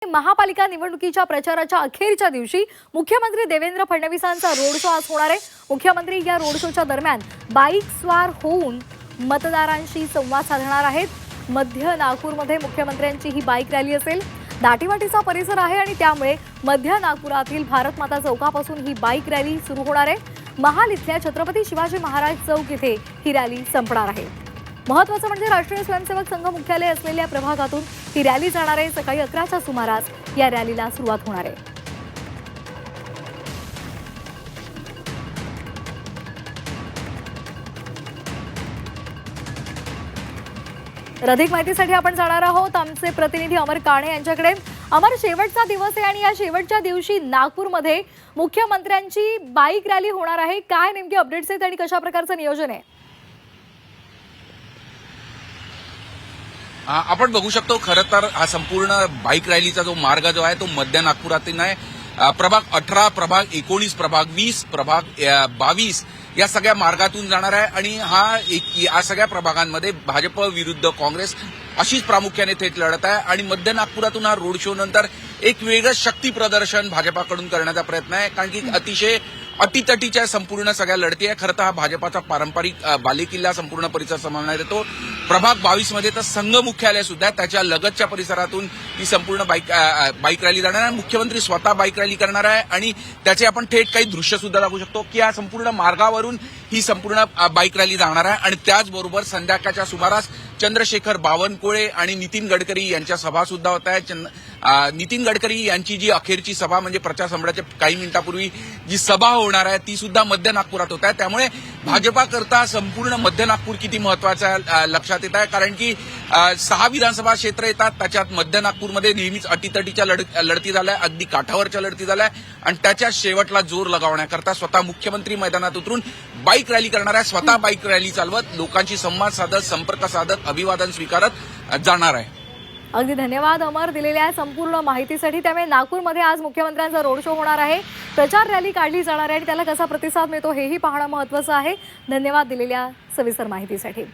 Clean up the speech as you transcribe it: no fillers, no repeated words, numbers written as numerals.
महापालिका निवडणुकीच्या प्रचाराच्या अखेरच्या दिवशी मुख्यमंत्री देवेंद्र फडणवीसांचा रोड शो आज होणार आहे। मुख्यमंत्री या रोड शोच्या दरम्यान बाईक स्वार होऊन मतदारांशी संवाद साधणार आहेत। मध्य नागपूरमध्ये मुख्यमंत्र्यांची ही बाईक रॅली असेल। दाटीवाटीचा परिसर आहे आणि त्यामुळे मध्य नागपुरातील भारत माता चौकापासून ही बाईक रॅली सुरू होणार आहे। महाल इथल्या छत्रपती शिवाजी महाराज चौक इथे ही रॅली संपणार आहे। महत्त्वाचं म्हणजे राष्ट्रीय स्वयंसेवक संघ मुख्यालय असलेल्या प्रभागातून ही रॅली जाणार आहे। सकाळी 11च्या सुमारास या रॅलीला सुरुवात होणार आहे। अधिक माहितीसाठी आपण जाणार आहोत आमचे प्रतिनिधी अमर काणे यांच्याकडे। अमर, शेवटचा दिवस आहे आणि या शेवटच्या दिवशी नागपूरमध्ये मुख्यमंत्र्यांची बाईक रॅली होणार आहे। काय नेमके अपडेट्स आहेत आणि कशा प्रकारचं नियोजन आहे? आपण बघू शकतो खरं तर हा संपूर्ण बाईक रॅलीचा जो मार्ग जो आहे तो मध्य नागपुरातील आहे। प्रभाग 18, प्रभाग 19, प्रभाग 20, प्रभाग 22 या सगळ्या मार्गातून जाणार आहे आणि या सगळ्या प्रभागांमध्ये भाजप विरुद्ध काँग्रेस अशीच प्रामुख्याने थेट लढत आहे आणि मध्य नागपुरातून हा रोड शो नंतर एक वेगळं शक्ती प्रदर्शन भाजपाकडून करण्याचा प्रयत्न आहे, कारण की अतिशय अटीतटीच्या संपूर्ण सगळ्या लढती आहे। खरं तर हा भाजपाचा पारंपरिक बालेकिल्ला संपूर्ण परिसर समजण्यात येतो। प्रभाग 22 मध्ये तर संघ मुख्यालय सुद्धा आहे, त्याच्या लगतच्या परिसरातून ही संपूर्ण बाईक रॅली जाणार आहे। मुख्यमंत्री स्वतः बाईक रॅली करणार आहे आणि त्याचे आपण थेट काही दृश्य सुद्धा दाखवू शकतो की या संपूर्ण मार्गावरून ही संपूर्ण बाईक रॅली जाणार आहे आणि त्याचबरोबर संध्याकाळच्या सुमारास चंद्रशेखर बावनकुळे आणि नितीन गडकरी यांच्या सभा सुद्धा होत आहेत। नितीन गडकरी यांची जी अखेरची सभा म्हणजे प्रचार संपण्याच्या काही मिनिटांपूर्वी जी सभा होणार आहे ती सुद्धा मध्य नागपुरात होत आहे। त्यामुळे भाजपाकरता संपूर्ण मध्य नागपूर किती महत्वाचं आहे लक्षात येत आहे, कारण की 6 विधानसभा क्षेत्र येतात, त्याच्यात मध्य नागपूरमध्ये नेहमीच अटीतटीच्या लढती झाल्या, अगदी काठावरच्या लढती झाल्या आणि त्याच्या शेवटला जोर लगावण्याकरता स्वतः मुख्यमंत्री मैदानात उतरून बाईक रॅली करणार आहे। स्वतः बाईक रॅली चालवत लोकांशी संवाद साधत, संपर्क साधत, अभिवादन स्वीकारत जाणार आहे। अगदी धन्यवाद अमर दिलेल्या संपूर्ण माहितीसाठी। त्यामुळे नागपूरमध्ये आज मुख्यमंत्र्यांचा रोड शो होणार आहे, प्रचार रॅली काढली जाणार आहे आणि त्याला कसा प्रतिसाद मिळतो हेही पाहणं महत्त्वाचं आहे। धन्यवाद दिलेल्या सविस्तर माहितीसाठी।